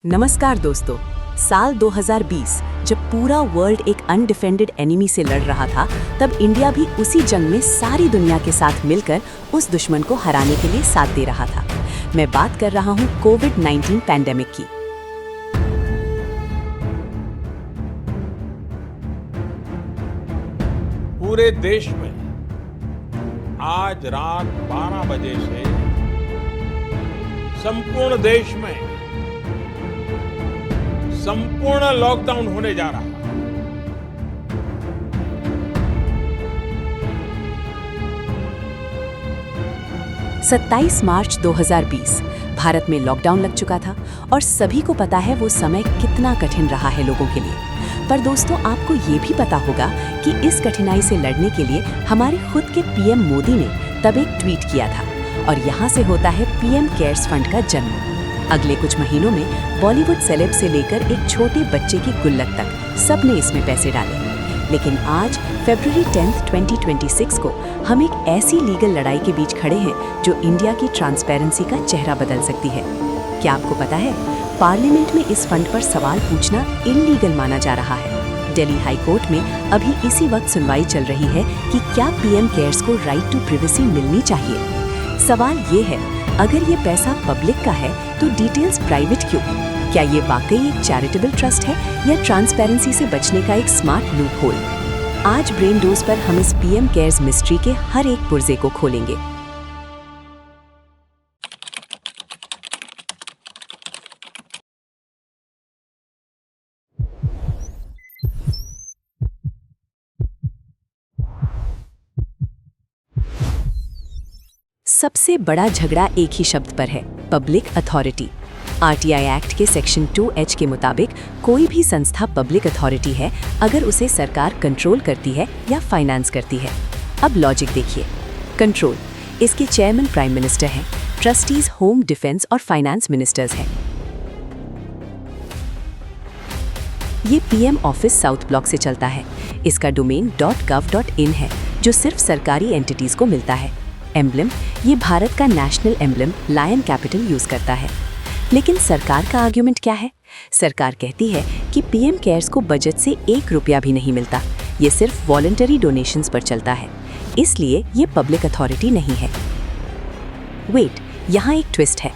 नमस्कार दोस्तों। साल 2020 जब पूरा वर्ल्ड एक अनडिफेंडेड एनिमी से लड़ रहा था, तब इंडिया भी उसी जंग में सारी दुनिया के साथ मिलकर उस दुश्मन को हराने के लिए साथ दे रहा था। मैं बात कर रहा हूं कोविड-19 पैंडेमिक की। पूरे देश में आज रात 12 बजे से संपूर्ण देश में संपूर्ण लॉकडाउन होने जा रहा है। 27 मार्च 2020 भारत में लॉकडाउन लग चुका था और सभी को पता है वो समय कितना कठिन रहा है लोगों के लिए। पर दोस्तों, आपको ये भी पता होगा कि इस कठिनाई से लड़ने के लिए हमारे खुद के पीएम मोदी ने तब एक ट्वीट किया था और यहाँ से होता है पीएम केयर्स फंड का जन्म। अगले कुछ महीनों में बॉलीवुड सेलेब से लेकर एक छोटे बच्चे की गुल्लक तक सबने इसमें पैसे डाले। लेकिन आज फरवरी 10, 2026 को हम एक ऐसी लीगल लड़ाई के बीच खड़े हैं जो इंडिया की ट्रांसपेरेंसी का चेहरा बदल सकती है। क्या आपको पता है, पार्लियामेंट में इस फंड पर सवाल पूछना इल्लीगल माना जा रहा है। दिल्ली हाई कोर्ट में अभी इसी वक्त सुनवाई चल रही है कि क्या पीएम केयर्स को राइट टू प्राइवेसी मिलनी चाहिए। सवाल ये है, अगर ये पैसा पब्लिक का है तो डिटेल्स प्राइवेट क्यों? क्या ये वाकई एक चैरिटेबल ट्रस्ट है या ट्रांसपेरेंसी से बचने का एक स्मार्ट लूप होल? आज ब्रेन डोज पर हम इस पीएम केयर्स मिस्ट्री के हर एक पुर्जे को खोलेंगे। सबसे बड़ा झगड़ा एक ही शब्द पर है, पब्लिक अथॉरिटी। आरटीआई एक्ट के सेक्शन 2H के मुताबिक कोई भी संस्था पब्लिक अथॉरिटी है अगर उसे सरकार कंट्रोल करती है या फाइनेंस करती है। अब लॉजिक देखिए। कंट्रोल, इसके चेयरमैन प्राइम मिनिस्टर हैं, ट्रस्टीज होम, डिफेंस और फाइनेंस मिनिस्टर्स हैं। ये पीएम ऑफिस साउथ ब्लॉक से चलता है। इसका डोमेन .gov.in है जो सिर्फ सरकारी एंटिटीज को मिलता है। एम्ब्लम, ये भारत का national emblem lion capital use करता है। लेकिन सरकार का आर्ग्यूमेंट क्या है? सरकार कहती है कि पीएम केयर्स को बजट से 1 रुपया भी नहीं मिलता, ये सिर्फ वॉलंटरी डोनेशंस पर चलता है, इसलिए ये पब्लिक अथॉरिटी नहीं है। वेट, यहाँ एक ट्विस्ट है।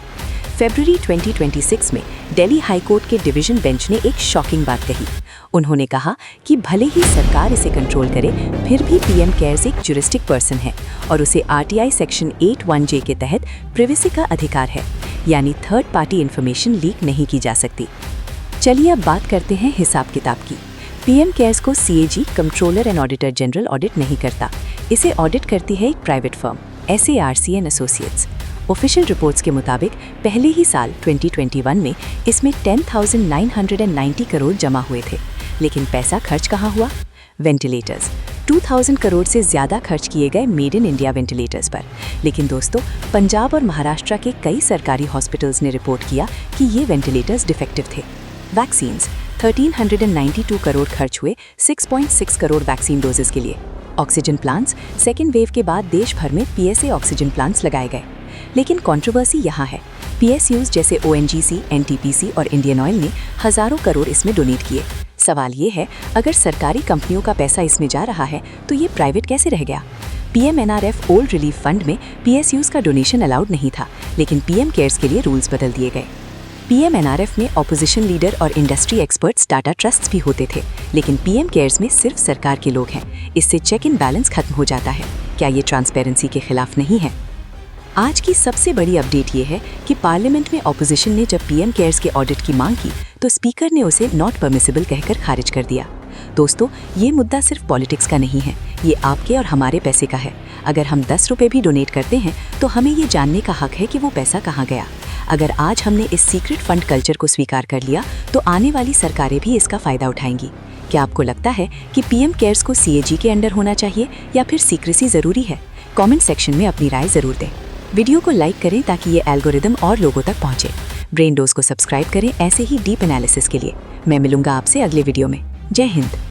फरवरी 2026 में दिल्ली हाई कोर्ट के डिवीजन बेंच ने एक शॉकिंग बात कही। उन्होंने कहा कि भले ही सरकार इसे कंट्रोल करे, फिर भी पीएम केयर्स एक ज्यूरिस्टिक पर्सन है और उसे आरटीआई सेक्शन 81J के तहत प्राइवेसी का अधिकार है, यानी थर्ड पार्टी इंफॉर्मेशन लीक नहीं की जा सकती। चलिए अब बात करते हैं हिसाब किताब की। पीएम केयर्स को CAG, controller and auditor general audit नहीं करता। इसे ऑडिट करती है एक private firm, SARC and associates. Official reports के मुताबिक पहले ही साल 2021 में इसमें 10,990 करोड़ जमा हुए थे। लेकिन पैसा खर्च कहाँ हुआ? वेंटिलेटर्स। 2000 करोड़ से ज़्यादा खर्च किए गए मेड इन इंडिया वेंटिलेटर्स पर। लेकिन दोस्तों, पंजाब और महाराष्ट्र के कई सरकारी हॉस्पिटल्स ने रिपोर्ट किया कि ये वेंटिलेटर्स डिफेक्टिव थे। वैक्सीन्स, 1392 करोड़ खर्च हुए 6.6 करोड़ वैक्सीन डोजेस के लिए। ऑक्सीजन प्लांट्स, सेकेंड वेव के बाद देश भर में PSA ऑक्सीजन प्लांट्स लगाए गए। लेकिन कंट्रोवर्सी यहाँ है, PSUs जैसे ONGC, NTPC और इंडियन ऑयल ने हजारों करोड़ इसमें डोनेट किए। सवाल ये है, अगर सरकारी कंपनियों का पैसा इसमें जा रहा है तो ये प्राइवेट कैसे रह गया? PMNRF ओल्ड रिलीफ फंड में PSUs का डोनेशन अलाउड नहीं था, लेकिन पीएम केयर्स के लिए रूल्स बदल दिए गए। PMNRF में ऑपोजिशन लीडर और इंडस्ट्री एक्सपर्ट्स, टाटा ट्रस्ट्स भी होते थे, लेकिन पीएम केयर्स में सिर्फ सरकार के लोग हैं। इससे चेक इन बैलेंस खत्म हो जाता है। क्या ये ट्रांसपेरेंसी के खिलाफ नहीं है? आज की सबसे बड़ी अपडेट ये है कि पार्लियामेंट में ऑपोजिशन ने जब पीएम केयर्स के ऑडिट की मांग की तो स्पीकर ने उसे नॉट परमिसिबल कहकर खारिज कर दिया। दोस्तों, ये मुद्दा सिर्फ पॉलिटिक्स का नहीं है, ये आपके और हमारे पैसे का है। अगर हम 10 रुपये भी डोनेट करते हैं तो हमें ये जानने का हक है कि वो पैसा कहाँ गया। अगर आज हमने इस सीक्रेट फंड कल्चर को स्वीकार कर लिया तो आने वाली सरकारें भी इसका फायदा उठाएंगी। क्या आपको लगता है कि पीएम केयर्स को CAG के अंडर होना चाहिए या फिर सीक्रेसी ज़रूरी है? कॉमेंट सेक्शन में अपनी राय ज़रूर दें। वीडियो को लाइक करें ताकि ये एल्गोरिदम और लोगों तक पहुंचे। ब्रेन डोज को सब्सक्राइब करें ऐसे ही डीप एनालिसिस के लिए। मैं मिलूंगा आपसे अगले वीडियो में। जय हिंद।